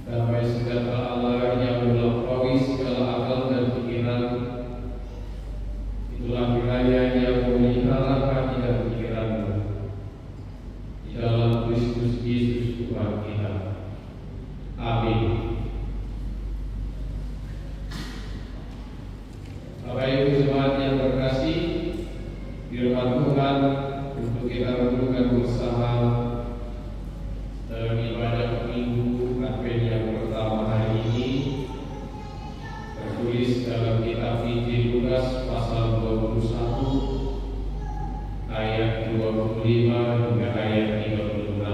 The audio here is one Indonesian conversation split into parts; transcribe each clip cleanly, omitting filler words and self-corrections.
Damai sejahtera Allah yang melampaui segala akal dan pikiran, itulah wilayah yang memelihara hati dan pikiranmu di dalam Kristus Yesus Tuhan kita. Amin. Bapak Ibu jemaat yang terkasih, firman Tuhan untuk kita renungkan bersama dalam ibadah Minggu Advent yang pertama hari ini tertulis dalam kitab Injil Lukas pasal 21 ayat 25 hingga ayat 36.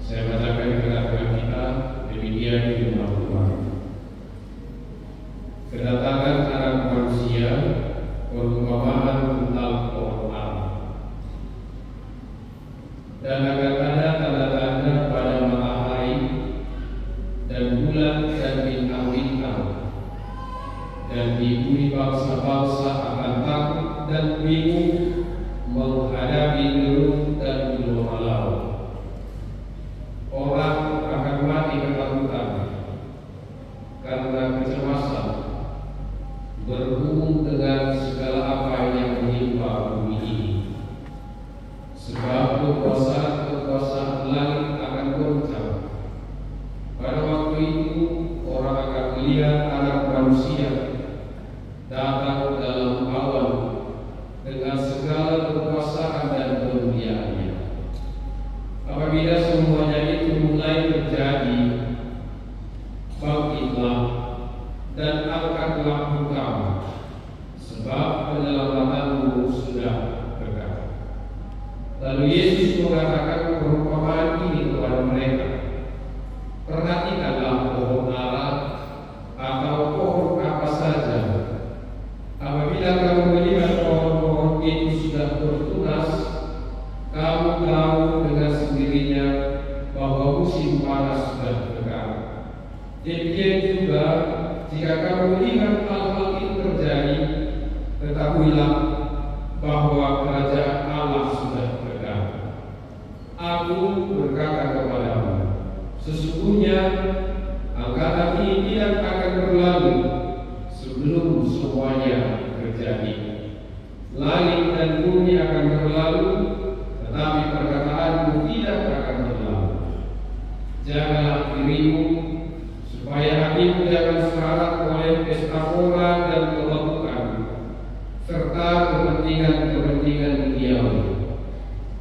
Saya bacakan kepada kita demikian firman Tuhan. Kedatangan Anak Manusia, perumpamaan tentang pohon ara. Dan akan ada tanda-tanda pada matahari dan bulan dan bintang-bintang, dan di bumi bangsa-bangsa akan takut dan bingung menghadapi gerung dan gelombang laut. Orang akan mati ketakutan karena kecemasan berhubung dengan segala apa yang menimpa bumi ini. Sebab kekuasaan langit akan goncang. Pada waktu itu orang akan melihat Anak Manusia datang dalam awan dengan segala kekuasaan dan kemuliaannya. Apabila semuanya itu mulai terjadi, bangkitlah dan angkatlah engkau, sebab penyelamatanmu sudah dekat. Lalu Yesus mengatakan perumpamaan ini kepada mereka. Perhatikanlah pohon ara atau pohon apa saja. Apabila kamu melihat pohon-pohon itu sudah bertunas, kamu tahu dengan sendirinya bahwa musim panas sudah dekat. Demikian juga jika kamu melihat hal-hal itu terjadi, ketahuilah bahwa kerajaan Allah sudah dekat. Aku berkata kepadamu, sesungguhnya angkatan ini tidak akan berlalu sebelum semuanya terjadi. Langit dan bumi akan berlalu, tetapi perkataanmu tidak akan berlalu. Jagalah dirimu supaya hatimu jangan syarat oleh pesta pora dan kemabukkan serta kepentingan-kepentingan duniawi,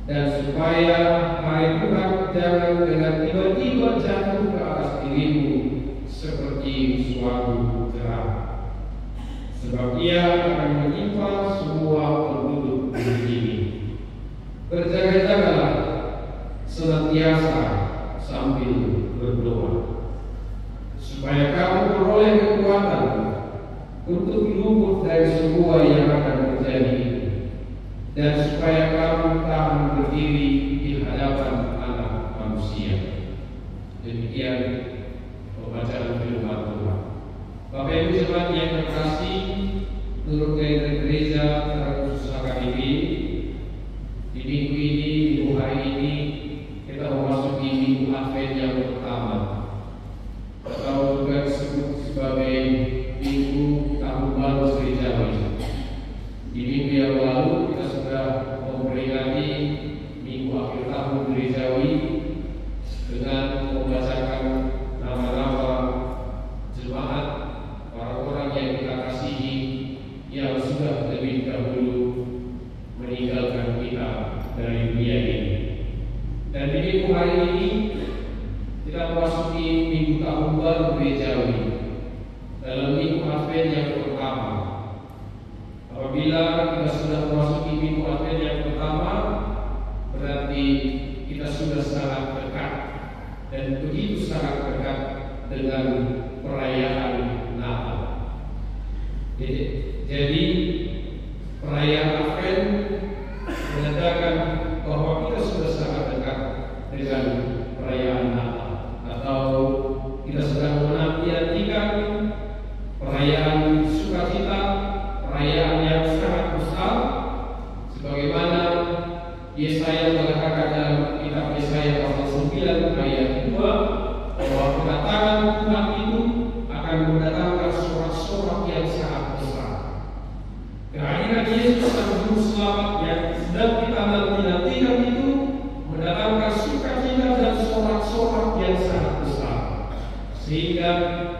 dan supaya hari Tuhan jangan dengan tiba-tiba jatuh ke atas dirimu seperti suatu jerah, sebab ia akan menimpa semua penduduk bumi ini. Berjaga-jagalah senantiasa sambil berdoa, supaya kamu beroleh kekuatan untuk luput dari semua yang akan terjadi, dan supaya kamu tahan berdiri di hadapan Anak Manusia. Demikian pembacaan firman Tuhan. Bapak Ibu jemaat yang terkasih, menurut gereja Khusus HKBP, di minggu ini, minggu hari ini, kita memasuki minggu Advent yang pertama, atau juga disebut sebagai minggu tahun baru gerejawi. Di minggu yang lalu kita sudah memperingati minggu akhir tahun gerejawi dengan membacakan nama-nama jemaat orang-orang yang kita kasihi yang sudah lebih dahulu meninggalkan kita dari dunia ini. Dan di minggu hari ini kita memasuki minggu tahun baru gerejawi dalam minggu Advent yang pertama. Apabila kita sudah memasuki minggu Advent yang pertama, berarti kita sudah sangat dekat, dan begitu sangat dekat dengan perayaan Natal. Jadi perayaan Advent menandakan bahwa kita sudah sangat dekat dengan perayaan Natal, atau kita sedang menanti-nantikan perayaan sukacita, perayaan yang sangat besar, sebagaimana Yesaya mengatakan dalam kitab Yesaya pasal 9 ayat 2, yang sangat besar, sehingga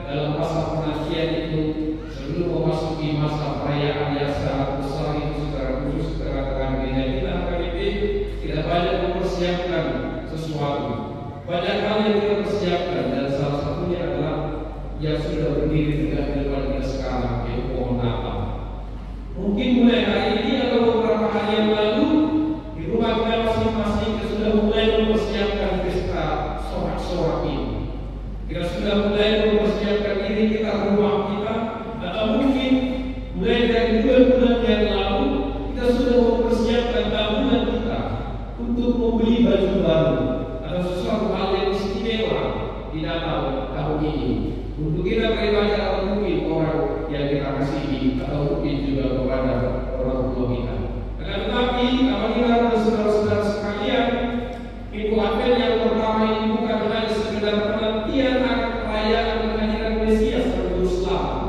dalam masa penantian itu sebelum memasuki masa perayaan yang sangat besar itu secara khusus rekan-rekan gereja kita HKBP tidak banyak mempersiapkan sesuatu. Banyak hal yang kita persiapkan dan salah satunya adalah yang sudah berdiri tegak di depan kita sekarang, yaitu pohon Natal. Mungkin mulai hari ini atau beberapa hari yang lalu di rumah kita masing-masing kita sudah mulai mempersiapkan pesta sorak-sorak ini. Kita sudah mulai mempersiapkan diri kita, rumah kita, atau mungkin mulai dari bulan-bulan yang lalu kita sudah mempersiapkan tabungan kita untuk membeli baju baru atau sesuatu hal yang istimewa di Natal tahun ini untuk kita beribadah, atau mungkin orang yang kita kasihi, atau mungkin juga kepada orang tua kita. Akan tetapi apabila saudara-saudara sekalian, Minggu Advent yang pertama ini bukan hanya sekedar penantian akan perayaan kelahiran Mesias yang juru selamat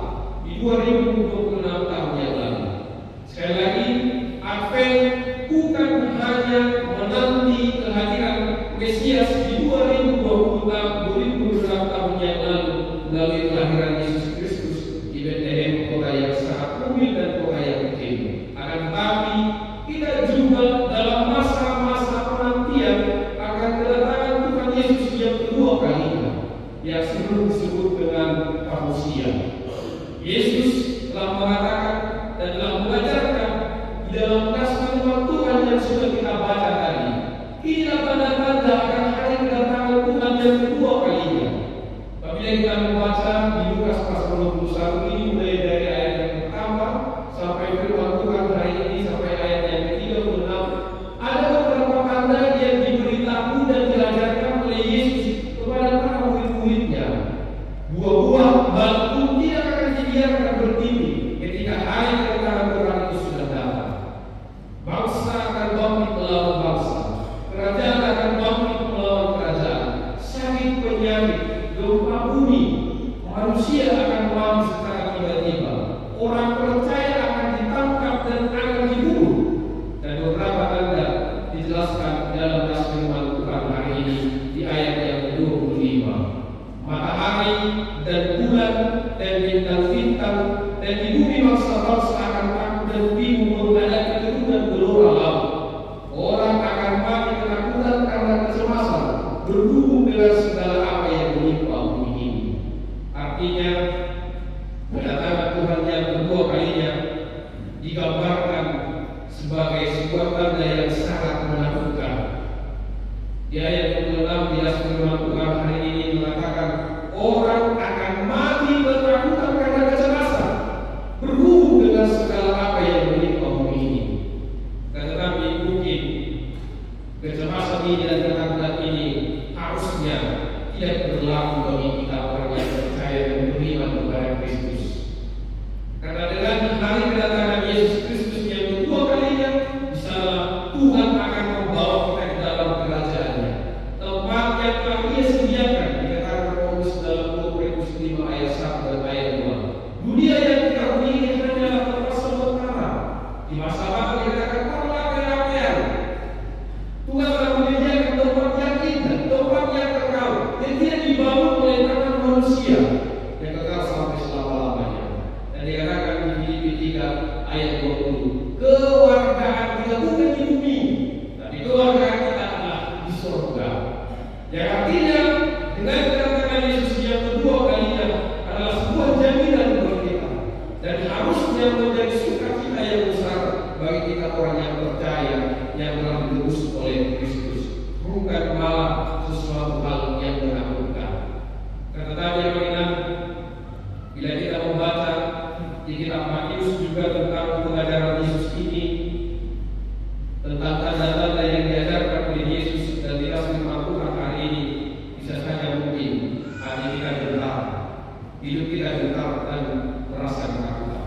di 2026 tahun yang lalu. Sekali lagi, Advent bukan hanya menanti kehadiran Mesias di 2026 tahun yang lalu melalui kelahiran Yesus Kristus di Bethlehem, kota yang sangat umil dan kota yang kecil. Akan tetapi kita juga dalam masa-masa penantian akan kedatangan Tuhan Yesus yang kedua kalinya, yang sebelum disebut dengan parousia. Yesus telah mengatakan dan telah mengajarkan di dalam firman Tuhan yang sudah kita baca tadi. Inilah tanda-tanda akan hari kedatangan Tuhan yang kedua kalinya. Apabila kita membaca di Lukas pasal 21 ini mulai dari ayat yang pertama sampai firman Tuhan hari ini sampai ayat yang ke-36, ada beberapa tanda yang diberitahu dan diajarkan oleh Yesus kepada para murid-muridnya. Buah-buah batu tidak akan dibiarkan berdiri ketika hari kedatangan Tuhan itu sudah datang. Bangsa akan bangkit melawan bangsa, kerajaan akan bangkit melawan kerajaan, sakit penyakit, gempa bumi, manusia akan mati secara tiba-tiba, orang percaya akan ditangkap dan akan dibunuh. Dan beberapa tanda dijelaskan dalam firman Tuhan hari ini di ayat yang ke-25. Matahari dan bulan dan bintang-bintang dan di bumi bangsa-bangsa akan takut dan bingung menghadapi kerugian gelora laut. Orang akan mati ketakutan karena kecemasan berhubung dengan segala apa yang menimpa bumi ini. Artinya, kedatangan Tuhan yang kedua kalinya digambarkan sebagai sebuah tanda yang sangat menakutkan. Di ayat ke-6 jelas firman Tuhan hari ini mengatakan orang akan mati ketakutan karena kecemasan berhubung dengan segala apa yang menimpa bumi ini. Tetapi mungkin kecemasan ini dan ketakutan ini harusnya tidak berlaku bagi kita orang yang percaya dan beriman kepada Kristus. Karena dengan hari kedatangan Yesus Kristus yang kedua kalinya, di sana Tuhan akan membawa kita ke dalam kerajaannya, tempat yang telah Dia sediakan. Dikatakan Paulus dalam 2 Korintus 5 ayat 1 dan ayat 2. Dunia yang kita huni ini hanyalah tempat sementara. Di masa lalu dikatakan ramai-ramaian. Tuhan telah menyediakan tempat yang indah, tempat yang kekal, dan tidak dibangun oleh tangan manusia yang kekal sampai selama-lamanya. Dan dikatakan di Filipi 3 ayat 20, kewargaan kita bukan di bumi, tapi kewargaan kita adalah di surga. Yang artinya dengan kedatangan Yesus yang kedua kalinya adalah sebuah jaminan bagi kita dan harusnya menjadi sukacita yang besar bagi kita orang yang percaya yang telah ditebus oleh Kristus, bukan malah sesuatu hal yang menakutkan. Tetapi yang bila kita membaca di kitab Matius juga tentang pengajaran Yesus ini, tentang tanda-tanda yang diajarkan oleh Yesus dan di dalam firman Tuhan hari ini, bisa saja mungkin hati kita gentar, hidup kita gentar dan merasa ketakutan.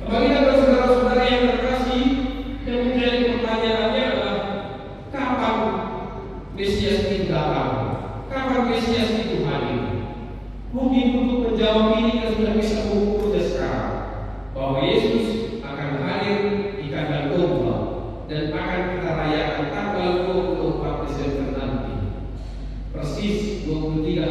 Bagi saudara-saudara yang terkasih, yang menjadi pertanyaannya adalah kapan Mesias itu datang? Kapan Mesias itu hadir? Mungkin untuk menjawab ini kita sudah bisa mengukurnya sekarang bahwa Yesus akan hadir di kandang domba dan akan kita rayakan tanggal 24 Desember nanti, persis 23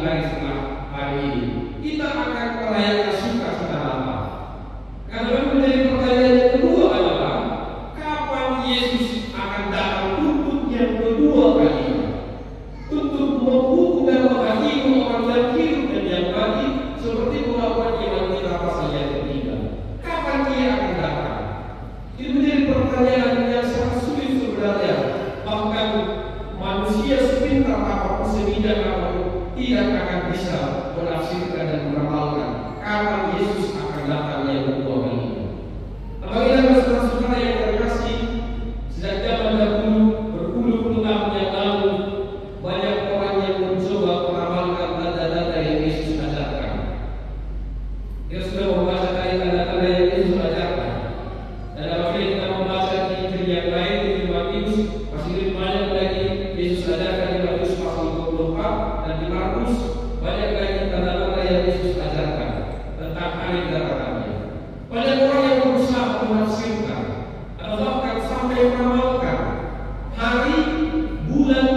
sepintar apapun, sebijak apapun, tidak akan bisa menafsirkan dan meramalkan kapan Yesus akan datang yang kedua kalinya. Apabila saudara-saudara yang terkasih, sejak zaman dahulu berpuluh-puluh tahun yang lalu, banyak orang yang mencoba meramalkan tanda-tanda yang Yesus ajarkan. Kita sudah membaca tadi tanda-tanda yang Yesus ajarkan. Dan apabila kita membaca di Injil yang lain, di Matius, masih lebih banyak lagi Yesus ajarkan di Matius pasal 24, dan di Markus banyak lagi tanda-tanda yang Yesus ajarkan tentang hari kedatangannya. Banyak orang yang berusaha menafsirkan atau bahkan sampai meramalkan hari, bulan,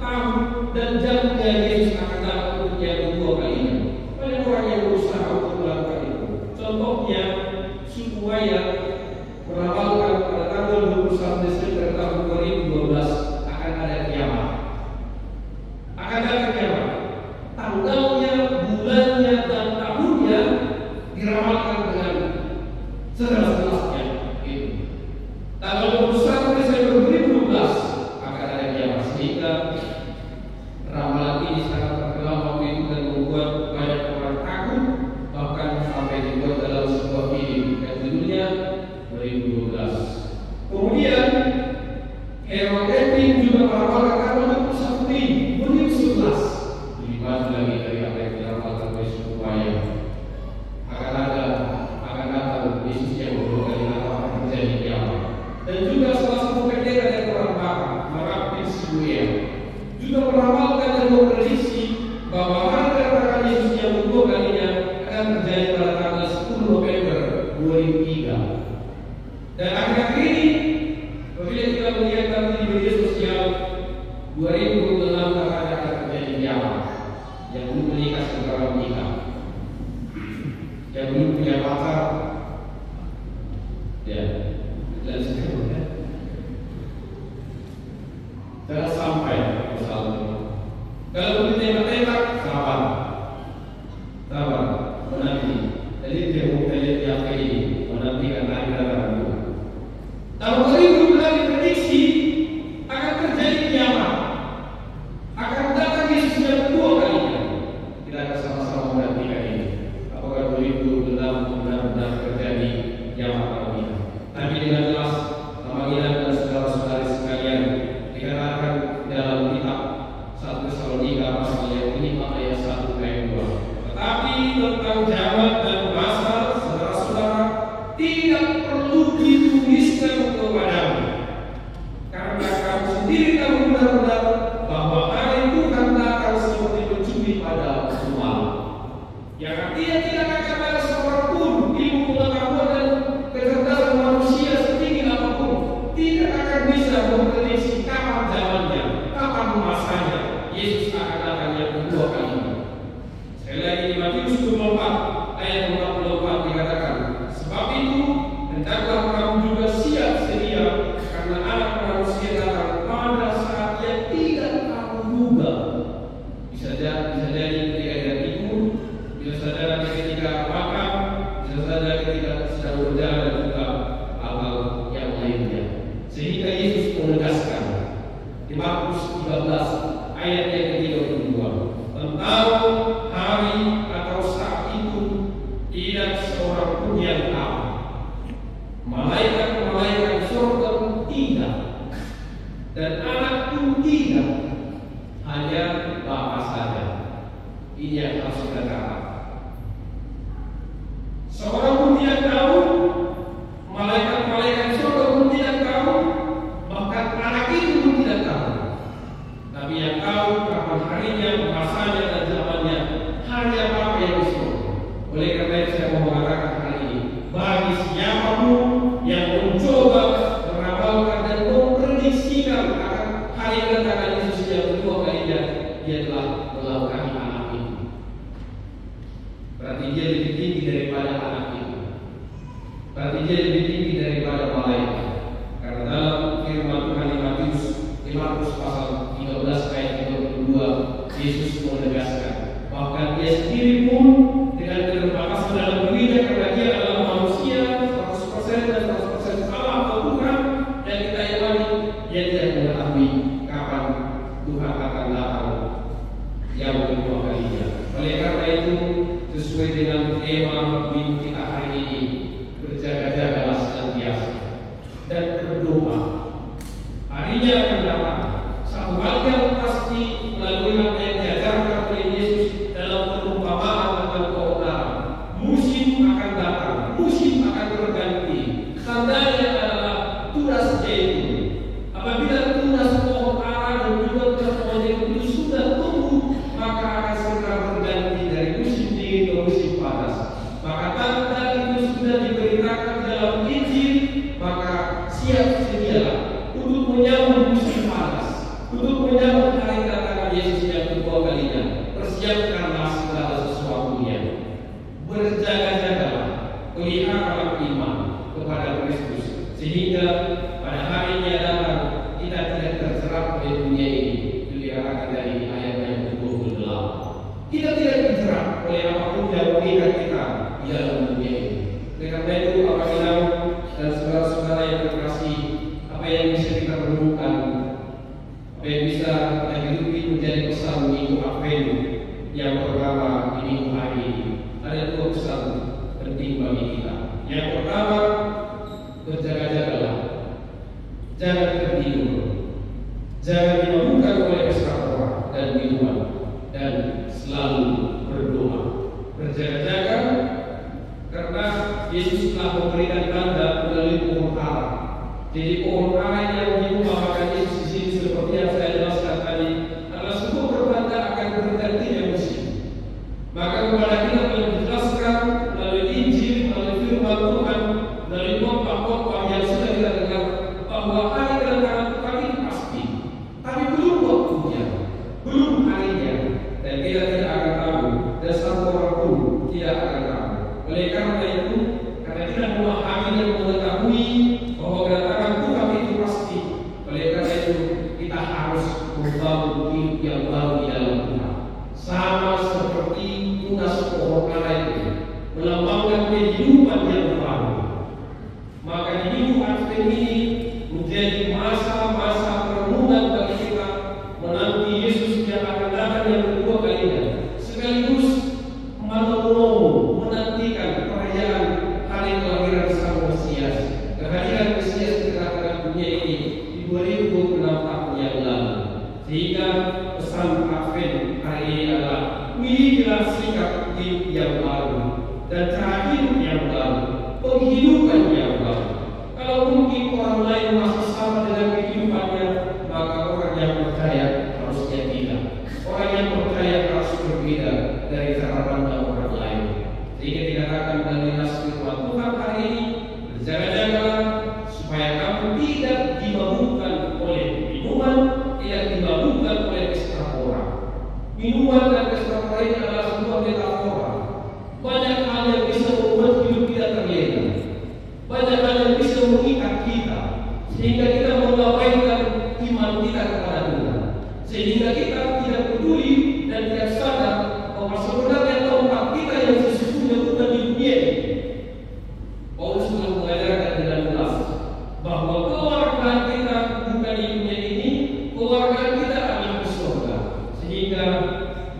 tahun, dan jamnya Yesus akan datang untuk yang kedua kalinya. Banyak orang yang berusaha untuk melakukan itu. Contohnya, suku Wayak meramalkan pada tanggal 21 Desember tahun 2012 akan ada kiamat. Akan ada kiamat. Tanggalnya, bulannya, dan tahunnya diramalkan dengan sejelas-jelasnya. Tanggal 21 Desember 2012 akan ada kiamat, sehingga ramalan ini sangat terkenal waktu itu dan membuat banyak orang takut, bahkan sampai dibuat dalam sebuah film yang judulnya 2012. Kemudian Herod Epping juga meramalkan tanggal 21 Mei 2011, lebih maju lagi dari apa yang diramalkan oleh suku Wayak. Akan datang Yesus yang kedua kali akan terjadi kiamat. Dan juga salah satu pendeta yang orang Barat, Merapi Sibuya, juga meramalkan dan memprediksi bahwa hari kedatangan Yesus yang kedua kalinya akan terjadi pada tanggal 10 November 2003. Dan akhir-akhir ini, apabila kita melihat nanti di media sosial, 2026 akan terjadi kiamat. Yang belum menikah segera menikah, yang belum punya pacar, ya, dan seterusnya. Jangan sampai misalnya, kalau belum tembak-tembak, sabar, menanti. Jadi dia mau lihat yang ini, menantikan hari kedatangan Tuhan. Tahun 2000 diprediksi akan terjadi kiamat, akan datang Yesus yang kedua kalinya. Kita akan sama-sama menantikan ini. Apakah 2026 benar-benar terjadi kiamat atau tidak? Tapi dengan jelas, panggilan dan saudara-saudari sekalian dikatakan dalam kitab 1 Tesalonika pasal yang 5 ayat 1 ayat 2. Tetapi tentang zaman dan masa, saudara-saudara, tidak perlu dituliskan kepadamu, karena kamu sendiri tahu benar-benar bahwa hari Tuhan datang seperti mencuri pada waktu malam. Yang artinya tidak akan ada seorang pun ilmu pengetahuan dan kecerdasan manusia setinggi apapun tidak akan bisa memprediksi kapan zamannya, kapan masanya Yesus akan datang yang kedua kalinya. Sekali lagi di Matius 24 ayat 44 dikatakan, sebab itu hendaklah kamu juga siap sedia, karena Anak Manusia datang pada saat yang tidak kamu duga. Bisa jadi ketika dia tidur, bisa saja ketika makan, bisa saja ketika sedang berjalan, dan juga hal-hal yang lainnya. Sehingga Yesus menegaskan di Markus 13 ayat yang ke-32 tentang hari atau saat itu tidak seorang pun yang tahu. Malaikat-malaikat surga pun tidak, dan Anak pun tidak, hanya Bapa saja. Ini yang harus kita catat. Seorang pun tidak tahu, malaikat-malaikat surga pun tidak tahu, bahkan Anak itu pun tidak tahu. Tapi yang tahu kapan harinya, masanya, dan zamannya hanya Bapa yang di surga. Oleh karena itu saya mau mengatakan hari ini, bagi siapapun yang mencoba meramalkan dan memprediksikan akan hari kedatangan Yesus yang kedua kalinya, dia telah melakukan anak itu. Berarti dia lebih tinggi daripada anak itu. Berarti dia lebih tinggi daripada malaikat. Karena dalam firman Tuhan di Markus pasal 13 ayat 32, Yesus menegaskan bahkan dia sendiri pun dengan keterbatasan dalam dirinya, karena dia adalah manusia 100% dan 100% Allah atau Tuhan, dan kita imani dia tidak mengetahui kapan Tuhan akan akan datang yang kedua kalinya. Oleh karena itu, sesuai dengan tema minggu kita hari ini, berjaga-jagalah senantiasa dan berdoa. Harinya akan datang. Satu hal yang pasti melalui apa yang diajarkan oleh Yesus dalam perumpamaan tentang keonaran, musim akan datang, musim akan berganti. Tandanya adalah tunas zaitun. Apabila tunas pohon ara dan juga tunas pohon zaitun itu sudah tumbuh, maka akan segera berganti dari musim dingin ke musim panas. Maka tanda itu sudah diberitakan dalam Injil, maka siap sedialah untuk menyambut musim panas, untuk menyambut hari kedatangan Yesus yang kedua kalinya. Persiapkanlah segala sesuatunya. Berjaga-jagalah, peliharalah iman kepada Kristus, sehingga pada hari Dia datang kita tidak terjerat oleh dunia ini. Itu dikatakan dari ayat yang ke-28. Kita tidak terjerat oleh apapun yang mengikat kita di dalam dunia ini. Oleh karena itu, apabila dan saudara-saudara yang terkasih, apa yang bisa kita renungkan, apa yang bisa kita hidupi menjadi pesan minggu Advent yang pertama di minggu hari ini. Ada dua pesan penting bagi kita. Yang pertama, berjaga-jagalah, jangan tertidur, jangan dimabukkan oleh pesta dan minuman, dan selalu berdoa. Berjaga-jaga karena Yesus telah memberikan tanda melalui pohon ara. Jadi pohon ara yang diumpamakan Yesus di sini seperti yang saya jelaskan tadi adalah sebuah pertanda akan bergantinya musim. Maka kepada kita telah dijelaskan melalui Injil, melalui firman Tuhan, melalui khotbah-khotbah yang sudah kita dengar bahwa hari kedatangan Tuhan itu pasti, tapi belum waktunya, belum harinya, dan kita tidak akan tahu, dan satu orang pun tidak akan tahu. Oleh karena itu, karena tidak memahami dan mengetahui bahwa kedatangan Tuhan itu pasti, oleh karena itu kita harus membangun hidup yang baru di dalam Tuhan. Sama seperti tunas pohon ara itu melambangkan kehidupan yang baru. Maka di minggu Advent ini menjadi masa-masa perenungan bagi kita menanti Yesus yang akan datang yang kedua kalinya, sekaligus menantikan perayaan hari kelahiran Sang Mesias, kehadiran Mesias di tengah-tengah dunia ini di 2026 tahun yang lalu. Sehingga pesan Advent hari ini adalah milikilah sikap hidup yang baru dan cara hidup yang baru, penghidupan yang baru. Kalau mungkin orang lain masih sama dengan kehidupannya, maka orang yang percaya harusnya tidak. Orang yang percaya harus berbeda dari cara pandang orang lain. Sehingga dikatakan dalam nas firman Tuhan hari ini, berjaga-jagalah supaya kamu tidak dimabukkan oleh minuman, tidak dimabukkan oleh pesta orang. Minuman dan pesta orang ini adalah sebuah metafora. Banyak hal yang bisa membuat hidup kita terlena, banyak hal yang bisa mengikat kita, sehingga kita mengabaikan iman kita kepada Tuhan, sehingga kita tidak peduli dan tidak sadar bahwa sebenarnya tempat kita yang sesungguhnya bukan di dunia ini. Paulus telah mengajarkan dengan jelas bahwa keluargaan kita bukan di dunia ini, keluargaan kita adalah di surga. Sehingga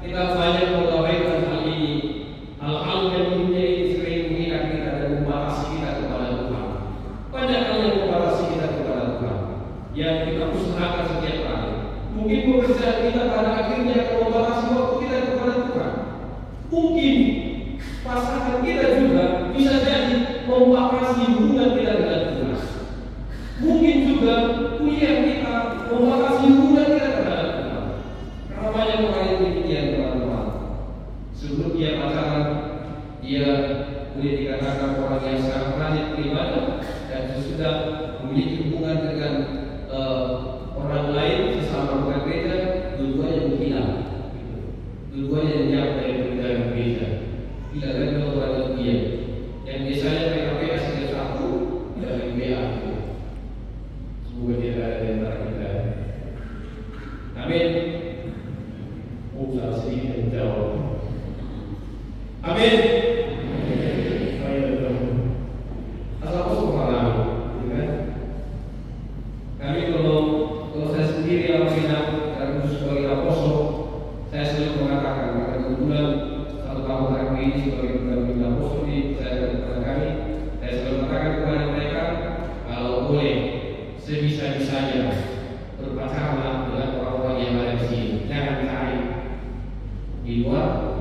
kita banyak mengabaikan hal ini, hal-hal yang di dunia ini sering mengikat kita dan membatasi kita kepada Tuhan. Banyak hal yang membatasi kita kepada Tuhan yang kita usahakan setiap hari. Mungkin pekerjaan kita pada akhirnya akan membatasi waktu kita kepada Tuhan. Mungkin pasangan kita juga bisa jadi membatasi hubungan kita dengan Tuhan. Mungkin juga kuliah kita membatasi hubungan kita kepada Tuhan. Karena banyak orang yang demikian, teman-teman. Sebelum dia pacaran, dia boleh dikatakan orang yang sangat rajin beribadah, dan sesudah memiliki hubungan dengan orang lain sesama bukan gereja, dua-duanya menghilang. Dua-duanya lenyap dari pekerjaan gereja. Tidak ada dua orang demikian. Yang biasanya PKP hasilnya satu, tidak WA. Semoga tidak ada di antara kita. Amin. Salah sedikit yang jawab. Amin. Asal usul pengalaman, kan? Kami kalau saya sendiri apabila khusus sebagai apostol di luar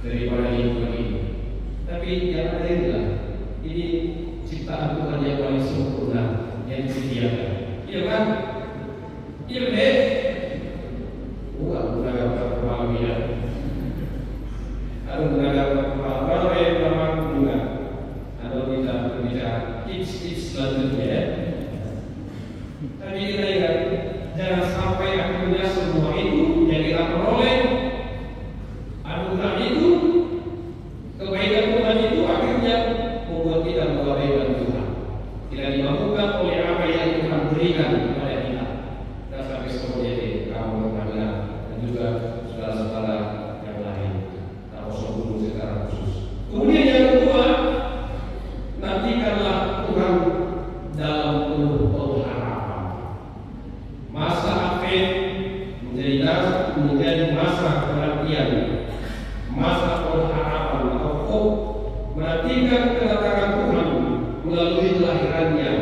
daripada hidup ini. Tapi jangan lihatlah, ini ciptaan Tuhan yang paling sempurna yang disediakan. Iya kan? Iya benar. Bukan menganggap kepala ya. Atau menganggap kepala kalau yang memang bukan. Atau kita berbicara tips-tips selanjutnya. Tapi kita ingat, jangan sampai akhirnya semua itu yang kita peroleh, anugerah itu, kebaikan Tuhan itu akhirnya membuat kita mengabaikan Tuhan. Tidak dimampukan oleh apa yang Tuhan berikan kepada kita. Dan sampai seperti kamu pengadilan dan juga saudara-saudara yang lain. Atau guru secara khusus. Kemudian yang kedua, nantikanlah Tuhan dalam penuh pengharapan. Masa Advent menjadi masa penantian, masa pengharapan atau hope, menantikan kedatangan Tuhan melalui kelahirannya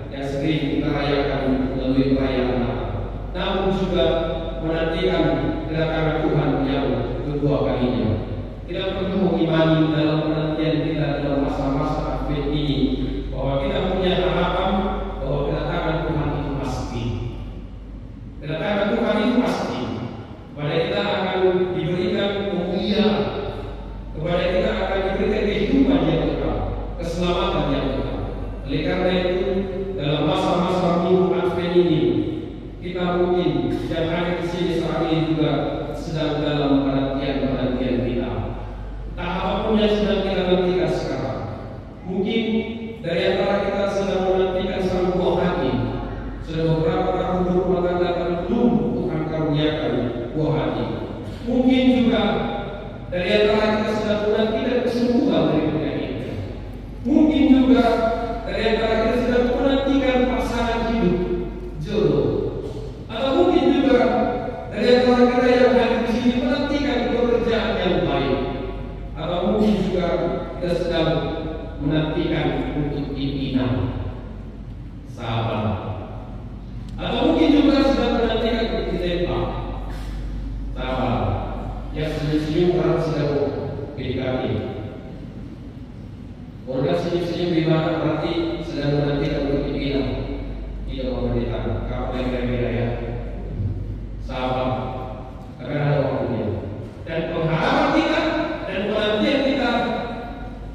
yang sering kita rayakan melalui perayaan Natal. Namun juga menantikan kedatangan Tuhan yang kedua kalinya. Kita perlu mengimani dalam penantian kita dalam masa-masa Advent ini bahwa kita punya harapan bahwa kedatangan Tuhan itu pasti. Kedatangan Tuhan itu pasti. Kepada kita akan diberikan kemuliaan, kepada kita akan diberikan kehidupan yang kekal, keselamatan yang kekal. Oleh karena itu, dalam masa-masa minggu Advent ini, kita mungkin yang ada di sini saat ini juga sedang dalam penantian kita. Tak apapun yang sedang kita nantikan sekarang. Mungkin dari antara kita sedang menantikan sang buah hati. Sudah beberapa tahun berumah tangga dan belum Tuhan karuniakan buah hati. Mungkin juga dari antara kita sedang menantikan kesembuhan dari penyakit. Mungkin juga dari antara kita sedang menantikan pasangan hidup, jodoh. Atau mungkin juga dari antara kita yang hadir di sini menantikan pekerjaan yang baik. Atau mungkin juga kita sedang menantikan untuk dipinang, sabar. Atau mungkin juga sedang menantikan untuk ditembak, sabar. Yang senyum-senyum orang sedang PDKT. Orang senyum-senyum di mana berarti sedang menantikan untuk dipinang. Tidak memberikan kapal yang berbeda ya. Sabar. Akan ada waktunya. Dan pengharapan kita dan penantian kita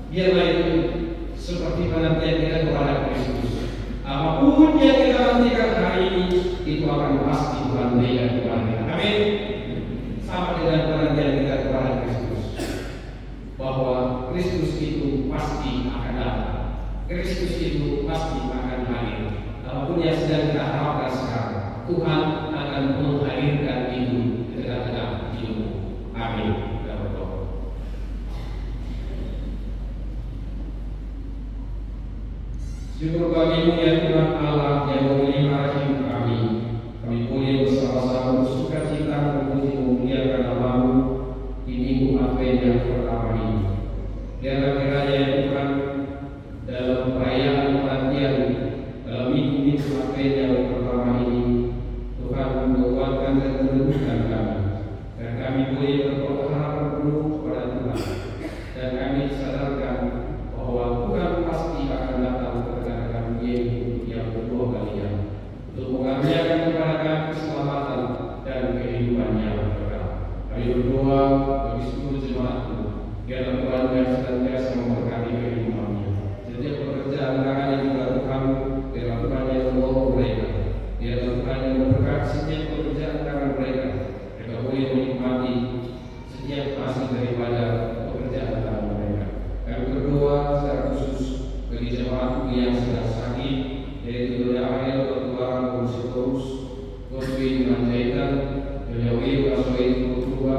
biarlah itu seperti penantian kita kepada Kristus. Apapun yang kita nantikan hari ini itu akan pasti Tuhan berikan kepada kita. Amin. Sama dengan penantian kita kepada Kristus, bahwa Kristus itu pasti akan datang. Kristus itu pasti akan hadir. Apapun yang sedang kita harapkan sekarang, Tuhan akan menghadirkan itu di tengah-tengah hidupmu. Amin. Kita berdoa. Syukur bagimu ya Tuhan Allah yang memelihara hidup kami. Kami boleh bersama-sama bersuka cita memuji memuliakan nama-Mu di minggu Advent yang pertama ini. Biarlah kiranya ya Tuhan dalam perayaan penantian dalam minggu Advent yang pertama ini, Tuhan menguatkan dan meneguhkan kami, dan kami boleh berpengharapan penuh kepada Tuhan, dan kami disadarkan bahwa Tuhan pasti akan datang kepada kami yang kedua kalinya untuk mengaruniakan kepada kami keselamatan dan kehidupan yang kekal. Kami berdoa bagi seluruh jemaat-Mu, biarlah Tuhan yang senantiasa memberkati kehidupannya. Setiap pekerjaan tangan yang dilakukan, biarlah Tuhan yang menolong mereka. Biarlah Tuhan yang memberkati setiap pekerjaan tangan mereka. Mereka boleh menikmati setiap hasil daripada pekerjaan tangan mereka. Kami berdoa secara khusus bagi jemaat yang sedang sakit, yaitu Doda Ael, Ketua Konsitorus, Godwin Manjaitan, Nyonya Asoid Kutua,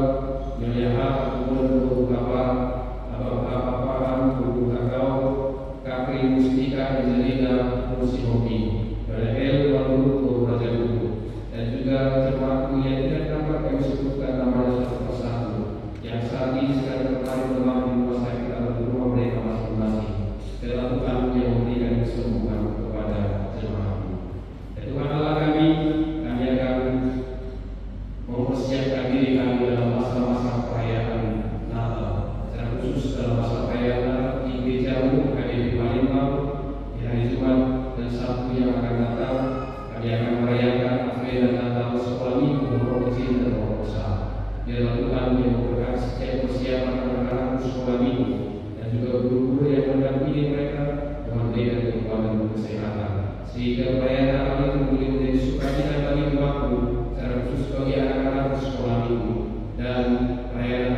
Nyonya Hak, Kumul Kabar, Abang Paparan, mempersiapkan diri kami dalam masa-masa perayaan Natal, secara khusus dalam masa perayaan Natal di gerejamu kami di Palembang di hari Jumat dan Sabtu yang akan datang. Kami akan merayakan Advent dan Natal sekolah minggu Provinsi dan Provinsi. Biarlah Tuhan yang memberkati setiap persiapan anak-anak sekolah minggu dan juga guru-guru yang mendampingi mereka dengan memberikan kekuatan dan kesehatan, sehingga perayaan Natal itu boleh menjadi sukacita bagi umatmu, secara khusus bagi anak-anak sekolah minggu, dan perayaan